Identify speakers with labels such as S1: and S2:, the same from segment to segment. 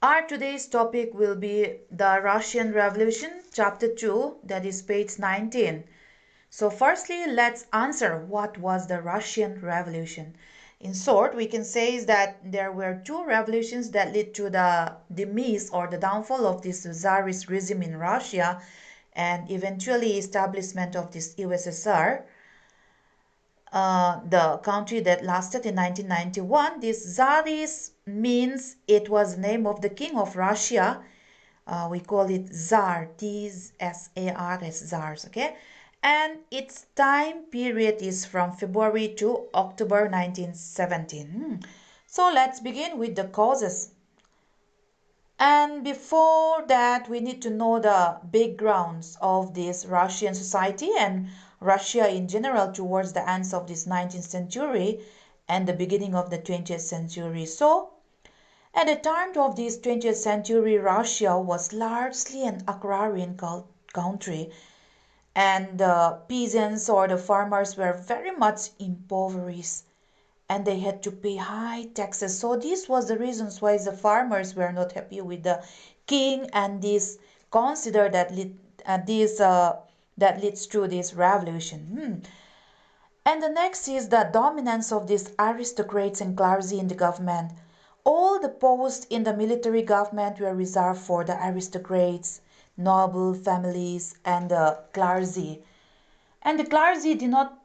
S1: Our today's topic will be the Russian Revolution, chapter 2, that is page 19. So, firstly, let's answer what was the Russian Revolution. In short, we can say is that there were two revolutions that led to the demise or the downfall of this Tsarist regime in Russia and eventually establishment of this USSR, the country that lasted in 1991. This Tsarist means it was the name of the king of Russia. We call it Tsar, Tsars, Tsars, okay? And its time period is from February to October 1917. So let's begin with the causes. And before that, we need to know the backgrounds of this Russian society and Russia in general towards the ends of this 19th century and the beginning of the 20th century. So, at the time of this 20th century, Russia was largely an agrarian country, and the peasants or the farmers were very much impoverished and they had to pay high taxes. So this was the reasons why the farmers were not happy with the king, and this consider that this that leads to this revolution. And the next is the dominance of these aristocrats and clergy in the government. All the posts in the military government were reserved for the aristocrats, noble families, and the clergy. And the clergy did not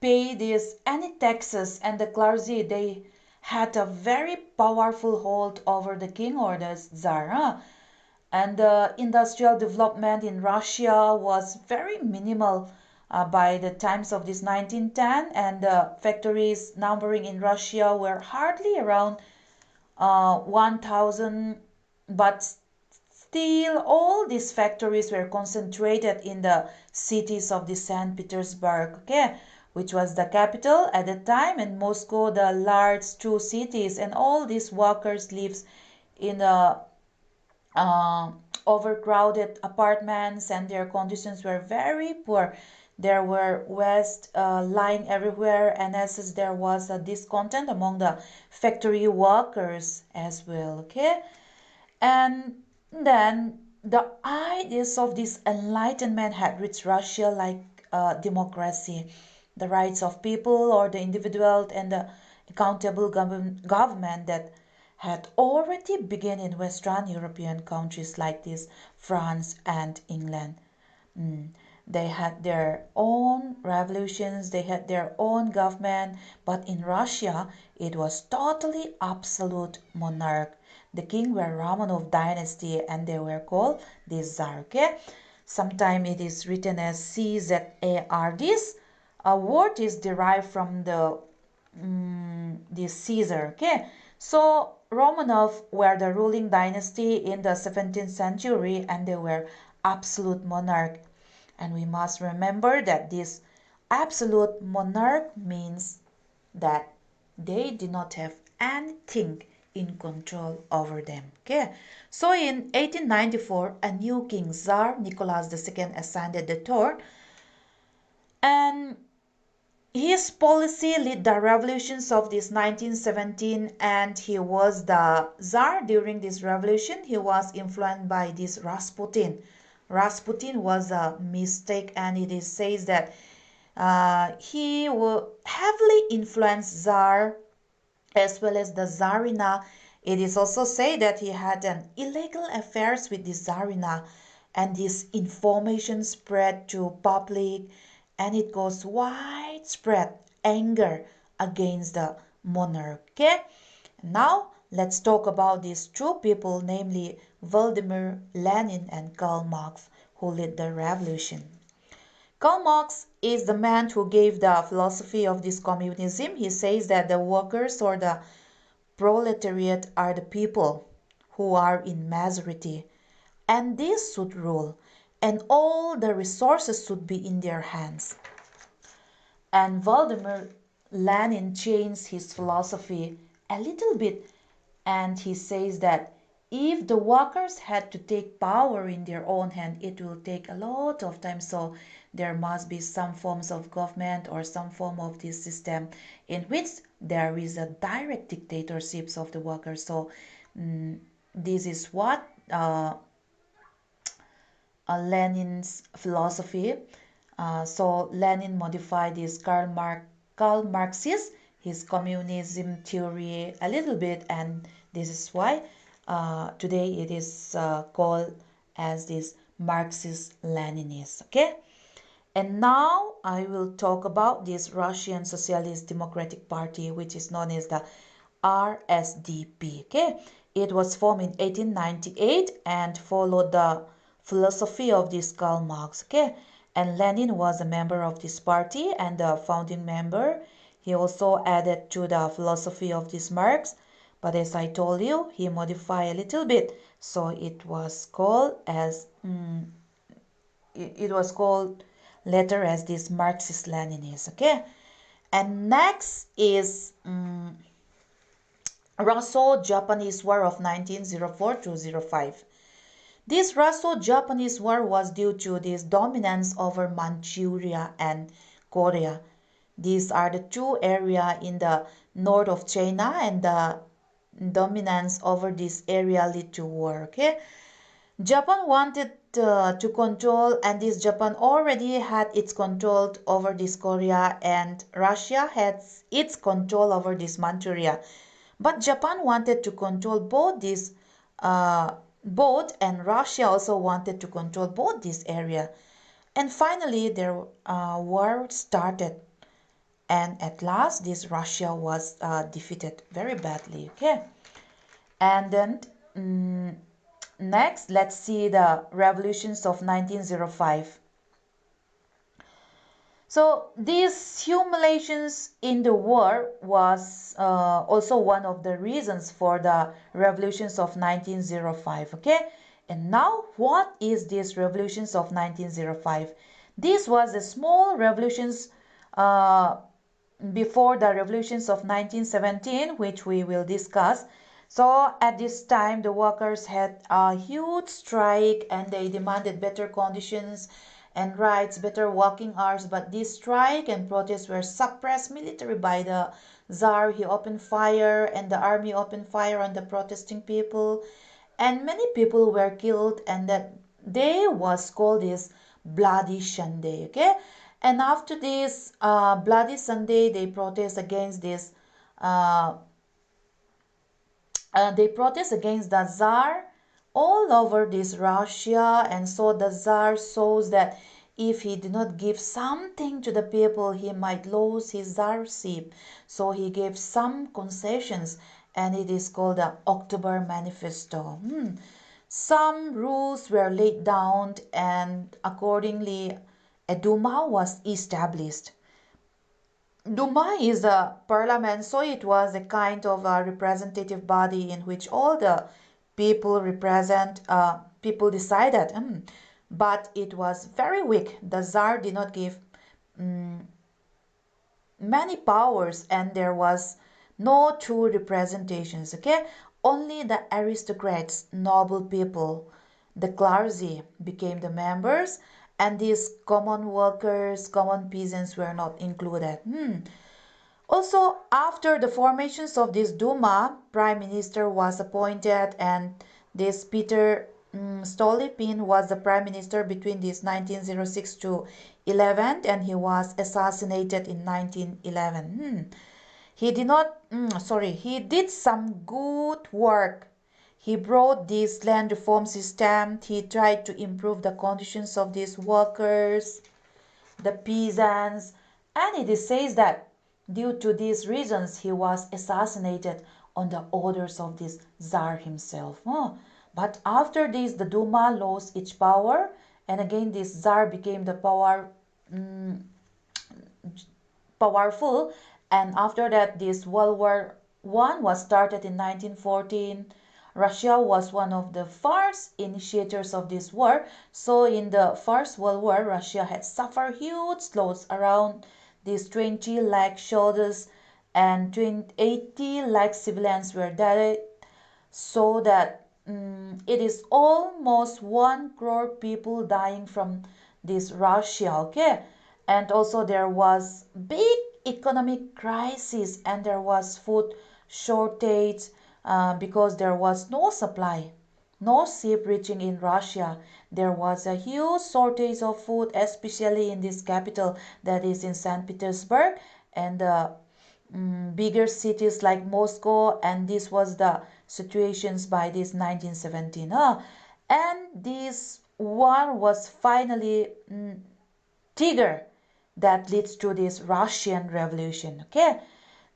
S1: pay this any taxes, and the clergy they had a very powerful hold over the king or the czar. And the industrial development in Russia was very minimal by the times of this 1910, and the factories numbering in Russia were hardly around 1000, but still all these factories were concentrated in the cities of the St. Petersburg, okay, which was the capital at the time, and Moscow, the large two cities, and all these workers lives in the uh, overcrowded apartments, and their conditions were very poor. There were waste lying everywhere, and as there was a discontent among the factory workers as well. Okay, and then the ideas of this enlightenment had reached Russia, like democracy, the rights of people or the individual, and the accountable government that had already begun in Western European countries like this, France and England. Mm. They had their own revolutions, they had their own government, but in Russia it was totally absolute monarch. The king were Romanov dynasty and they were called the Tsar. Okay? Sometimes it is written as Czar. This word is derived from the Caesar. Okay? So Romanov were the ruling dynasty in the 17th century and they were absolute monarch. And we must remember that this absolute monarch means that they did not have anything in control over them. Okay, so in 1894, a new king, Tsar Nicholas II, ascended the throne, and his policy led the revolutions of this 1917, and he was the Tsar during this revolution. He was influenced by this Rasputin. Rasputin was a mistake, and it is says that he will heavily influence Tsar as well as the Tsarina. It is also said that he had an illegal affairs with the Tsarina, and this information spread to public, and it caused widespread anger against the monarch. Okay, now let's talk about these two people, namely Vladimir Lenin and Karl Marx, who led the revolution. Karl Marx is the man who gave the philosophy of this communism. He says that the workers or the proletariat are the people who are in majority, and this should rule, and all the resources should be in their hands. And Vladimir Lenin changed his philosophy a little bit, and he says that if the workers had to take power in their own hand, it will take a lot of time. So there must be some forms of government or some form of this system in which there is a direct dictatorships of the workers. So This is what Lenin's philosophy. So Lenin modified his Karl Marx's his communism theory a little bit, and this is why today it is called as this Marxist Leninist. Okay, and now I will talk about this Russian Socialist Democratic Party, which is known as the RSDP. Okay, it was formed in 1898 and followed the philosophy of this Karl Marx. Okay, and Lenin was a member of this party and a founding member. He also added to the philosophy of this Marx, but as I told you, he modified a little bit, so it was called as it was called later as this Marxist Leninist. Okay, and next is Russo-Japanese War of 1904 to 05. This Russo-Japanese War was due to this dominance over Manchuria and Korea. These are the two areas in the north of China, and the dominance over this area led to war. Okay, Japan wanted to control, and this Japan already had its control over this Korea, and Russia had its control over this Manchuria. But Japan wanted to control both, and Russia also wanted to control both this area. And finally, their war started, and at last, this Russia was defeated very badly. Okay, and then next, let's see the revolutions of 1905. So these humiliations in the war was also one of the reasons for the revolutions of 1905. Okay, and now what is these revolutions of 1905? This was a small revolutions uh, before the revolutions of 1917, which we will discuss. So at this time, the workers had a huge strike and they demanded better conditions and rights, better working hours. But this strike and protests were suppressed militarily by the Tsar. He opened fire, and the army opened fire on the protesting people, and many people were killed. And that day was called this Bloody Sunday. Okay, and after this Bloody Sunday, they protest against this. Uh, they protest against the Tsar all over this Russia, and so the Tsar shows that if he did not give something to the people, he might lose his czarship. So he gave some concessions, and it is called the October Manifesto. Some rules were laid down, and accordingly, a Duma was established. Duma is a parliament, so it was a kind of a representative body in which all the people decided. But it was very weak. The Tsar did not give many powers, and there was no true representations. Okay, only the aristocrats, noble people, the clergy became the members, and these common workers, common peasants were not included. Also, after the formations of this Duma, Prime Minister was appointed, and this Peter Stolypin was the Prime Minister between this 1906 to 11, and he was assassinated in 1911. He did not, sorry, he did some good work. He brought this land reform system. He tried to improve the conditions of these workers, the peasants, and it says that due to these reasons he was assassinated on the orders of this Tsar himself. But after this, the Duma lost its power, and again this Tsar became the powerful, and after that this World War I was started in 1914. Russia was one of the first initiators of this war. So in the First World War, Russia had suffered huge loss, around these 20 lakh soldiers and 80 lakh civilians were dead, so that it is almost 1 crore people dying from this Russia. Okay, and also there was big economic crisis, and there was food shortage. because there was no supply, no ship reaching in Russia. There was a huge shortage of food, especially in this capital, that is in St. Petersburg, and bigger cities like Moscow, and this was the situations by this 1917. And this war was finally trigger that leads to this Russian Revolution. Okay,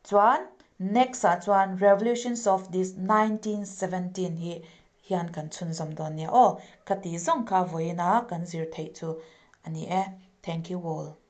S1: chuan next chuan revolutions of this 1917 hi hian kan chun zam don nia o kati zong ka voina kan zir thei chu ani e. Thank you all.